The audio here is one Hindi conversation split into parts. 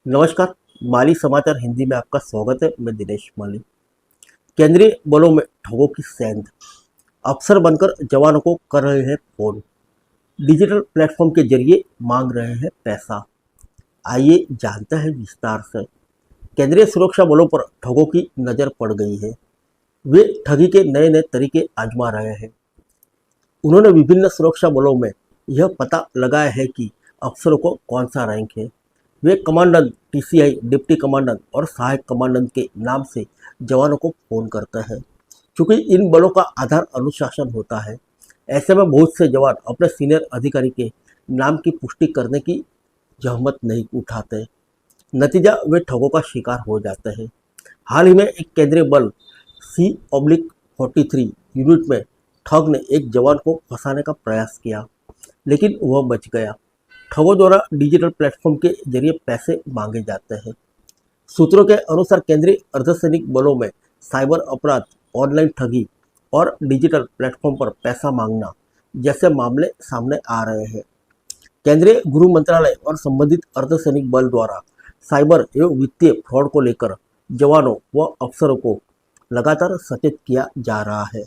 नमस्कार। माली समाचार हिंदी में आपका स्वागत है। मैं दिनेश माली। केंद्रीय बलों में ठगों की सेंध, अफसर बनकर जवानों को कर रहे हैं फोन, डिजिटल प्लेटफॉर्म के जरिए मांग रहे हैं पैसा। आइए जानते हैं विस्तार से। केंद्रीय सुरक्षा बलों पर ठगों की नज़र पड़ गई है। वे ठगी के नए नए तरीके आजमा रहे हैं। उन्होंने विभिन्न सुरक्षा बलों में यह पता लगाया है कि अफसरों को कौन सा रैंक है। वे कमांडेंट, टीसीआई, डिप्टी कमांडेंट और सहायक कमांडेंट के नाम से जवानों को फोन करते हैं। चूंकि इन बलों का आधार अनुशासन होता है, ऐसे में बहुत से जवान अपने सीनियर अधिकारी के नाम की पुष्टि करने की जहमत नहीं उठाते। नतीजा, वे ठगों का शिकार हो जाते हैं। हाल ही में एक केंद्रीय बल C-43 यूनिट में ठग ने एक जवान को फंसाने का प्रयास किया, लेकिन वह बच गया। ठगों द्वारा डिजिटल प्लेटफॉर्म के जरिए पैसे मांगे जाते हैं। सूत्रों के अनुसार केंद्रीय अर्धसैनिक बलों में साइबर अपराध, ऑनलाइन ठगी और डिजिटल प्लेटफॉर्म पर पैसा मांगना जैसे मामले सामने आ रहे हैं। केंद्रीय गृह मंत्रालय और संबंधित अर्धसैनिक बल द्वारा साइबर एवं वित्तीय फ्रॉड को लेकर जवानों व अफसरों को लगातार सचेत किया जा रहा है।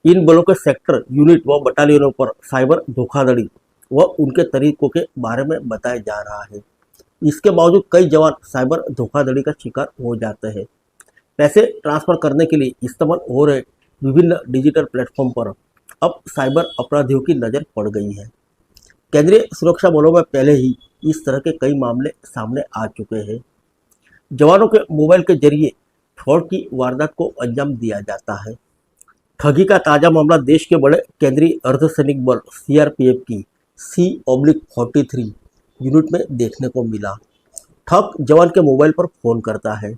इन बलों के सेक्टर, यूनिट व बटालियनों पर साइबर धोखाधड़ी व उनके तरीकों के बारे में बताया जा रहा है। इसके बावजूद कई जवान साइबर धोखाधड़ी का शिकार हो जाते हैं। पैसे ट्रांसफर करने के लिए इस्तेमाल हो रहे विभिन्न डिजिटल प्लेटफॉर्म पर अब साइबर अपराधियों की नज़र पड़ गई है। केंद्रीय सुरक्षा बलों में पहले ही इस तरह के कई मामले सामने आ चुके हैं। जवानों के मोबाइल के जरिए फ्रॉड की वारदात को अंजाम दिया जाता है। ठगी का ताज़ा मामला देश के बड़े केंद्रीय अर्धसैनिक बल CRPF की C-43 यूनिट में देखने को मिला। ठग जवान के मोबाइल पर फोन करता है।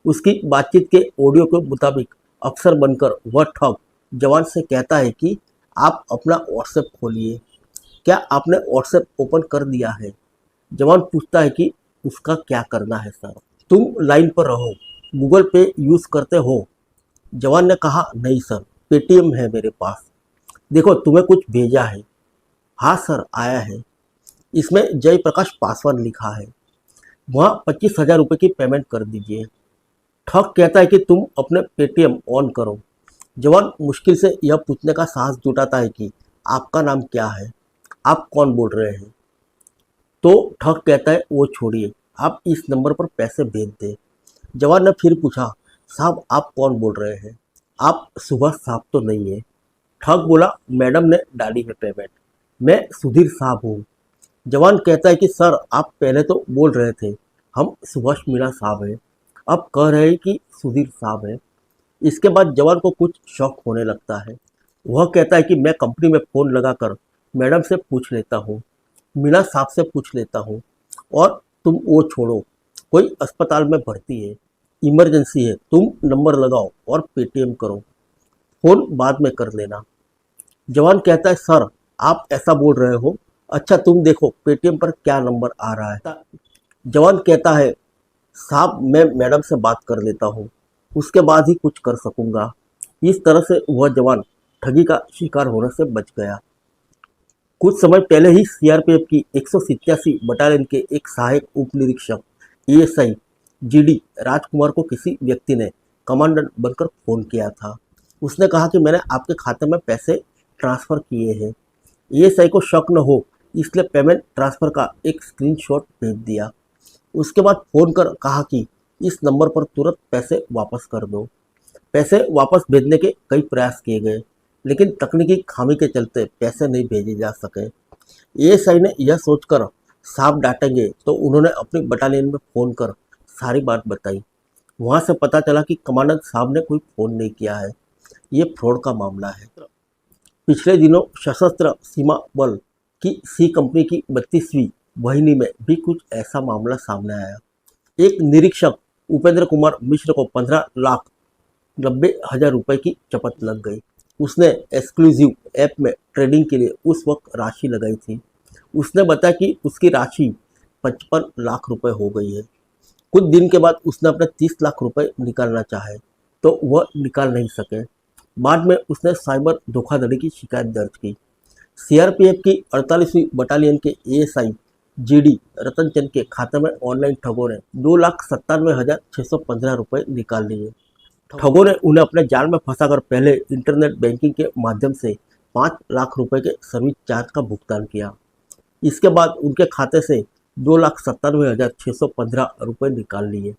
उसकी बातचीत के ऑडियो के मुताबिक अफसर बनकर वह ठग जवान से कहता है कि आप अपना व्हाट्सएप खोलिए। क्या आपने व्हाट्सएप ओपन कर दिया है? जवान पूछता है कि उसका क्या करना है सर। तुम लाइन पर रहो, गूगल पे यूज़ करते हो? जवान ने कहा, नहीं सर, पेटीएम है मेरे पास। देखो, तुम्हें कुछ भेजा है। हाँ सर, आया है। इसमें जयप्रकाश पासवान लिखा है। वहाँ 25,000 रुपये की पेमेंट कर दीजिए। ठग कहता है कि तुम अपने पेटीएम ऑन करो। जवान मुश्किल से यह पूछने का साहस जुटाता है कि आपका नाम क्या है, आप कौन बोल रहे हैं। तो ठग कहता है, वो छोड़िए, आप इस नंबर पर पैसे भेज दें। जवान ने फिर पूछा, साहब आप कौन बोल रहे हैं? आप सुभाष साहब तो नहीं है। ठग बोला, मैडम ने डाली है पेमेंट, मैं सुधीर साहब हूँ। जवान कहता है कि सर, आप पहले तो बोल रहे थे हम सुभाष मीणा साहब हैं, अब कह रहे हैं कि सुधीर साहब हैं। इसके बाद जवान को कुछ शौक होने लगता है। वह कहता है कि मैं कंपनी में फ़ोन लगाकर मैडम से पूछ लेता हूँ, मीणा साहब से पूछ लेता हूँ, और तुम वो छोड़ो, कोई अस्पताल में भर्ती है, इमरजेंसी है, तुम नंबर लगाओ और पेटीएम करो, फ़ोन बाद में कर लेना। जवान कहता है, सर आप ऐसा बोल रहे हो? अच्छा तुम देखो पेटीएम पर क्या नंबर आ रहा है। जवान कहता है, साहब मैं मैडम से बात कर लेता हूँ, उसके बाद ही कुछ कर सकूँगा। इस तरह से वह जवान ठगी का शिकार होने से बच गया। कुछ समय पहले ही CRPF की 187 बटालियन के एक सहायक उप निरीक्षक ASI GD राजकुमार को किसी व्यक्ति ने कमांडेंट बनकर फ़ोन किया था। उसने कहा कि मैंने आपके खाते में पैसे ट्रांसफ़र किए हैं। ASI को शक न हो इसलिए पेमेंट ट्रांसफ़र का एक स्क्रीनशॉट भेज दिया। उसके बाद फ़ोन कर कहा कि इस नंबर पर तुरंत पैसे वापस कर दो। पैसे वापस भेजने के कई प्रयास किए गए, लेकिन तकनीकी खामी के चलते पैसे नहीं भेजे जा सके। ASI ने यह सोचकर साफ डांटेंगे तो उन्होंने अपनी बटालियन में फ़ोन कर सारी बात बताई। वहाँ से पता चला कि कमांडेंट साहब ने कोई फ़ोन नहीं किया है। ये फ्रॉड का मामला है। पिछले दिनों सशस्त्र सीमा बल की C कंपनी की 32वीं वाहिनी में भी कुछ ऐसा मामला सामने आया। एक निरीक्षक उपेंद्र कुमार मिश्र को 15,90,000 रुपये की चपत लग गई। उसने एक्सक्लूसिव ऐप में ट्रेडिंग के लिए उस वक्त राशि लगाई थी। उसने बताया कि उसकी राशि 55 लाख रुपए हो गई है। कुछ दिन के बाद उसने अपने 30 लाख रुपए निकालना चाहे तो वह निकाल नहीं सके। बाद में उसने साइबर धोखाधड़ी की शिकायत दर्ज की। CRPF की 48वीं बटालियन के ASI जीडी रतनचंद के खाते में ऑनलाइन ठगों ने 2,97,615 रुपये निकाल लिए। ठगों ने उन्हें अपने जाल में फंसाकर पहले इंटरनेट बैंकिंग के माध्यम से 5 लाख रुपए के सर्विस चार्ज का भुगतान किया। इसके बाद उनके खाते से 2,97,615 रुपये निकाल लिए।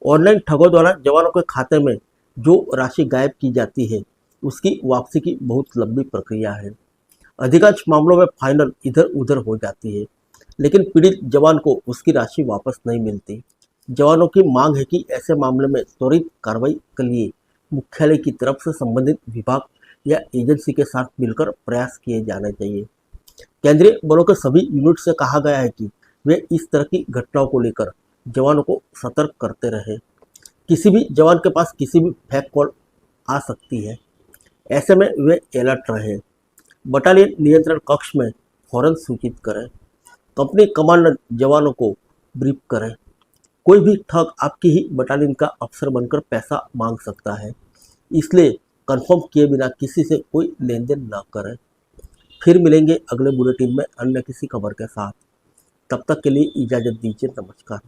ऑनलाइन ठगों द्वारा जवानों के खाते में जो राशि गायब की जाती है उसकी वापसी की बहुत लंबी प्रक्रिया है। अधिकांश मामलों में फाइनल इधर उधर हो जाती है, लेकिन पीड़ित जवान को उसकी राशि वापस नहीं मिलती। जवानों की मांग है कि ऐसे मामले में त्वरित कार्रवाई के लिए मुख्यालय की तरफ से संबंधित विभाग या एजेंसी के साथ मिलकर प्रयास किए जाने चाहिए। केंद्रीय बलों के सभी यूनिट से कहा गया है कि वे इस तरह की घटनाओं को लेकर जवानों को सतर्क करते रहे। किसी भी जवान के पास किसी भी फेक कॉल आ सकती है, ऐसे में वे अलर्ट रहे। बटालियन नियंत्रण कक्ष में फौरन सूचित करें। कंपनी कमांडर जवानों को ब्रीफ करें। कोई भी ठग आपकी ही बटालियन का अफसर बनकर पैसा मांग सकता है, इसलिए कंफर्म किए बिना किसी से कोई लेन देन न करें। फिर मिलेंगे अगले बुलेटिन में अन्य किसी खबर के साथ। तब तक के लिए इजाज़त दीजिए। नमस्कार।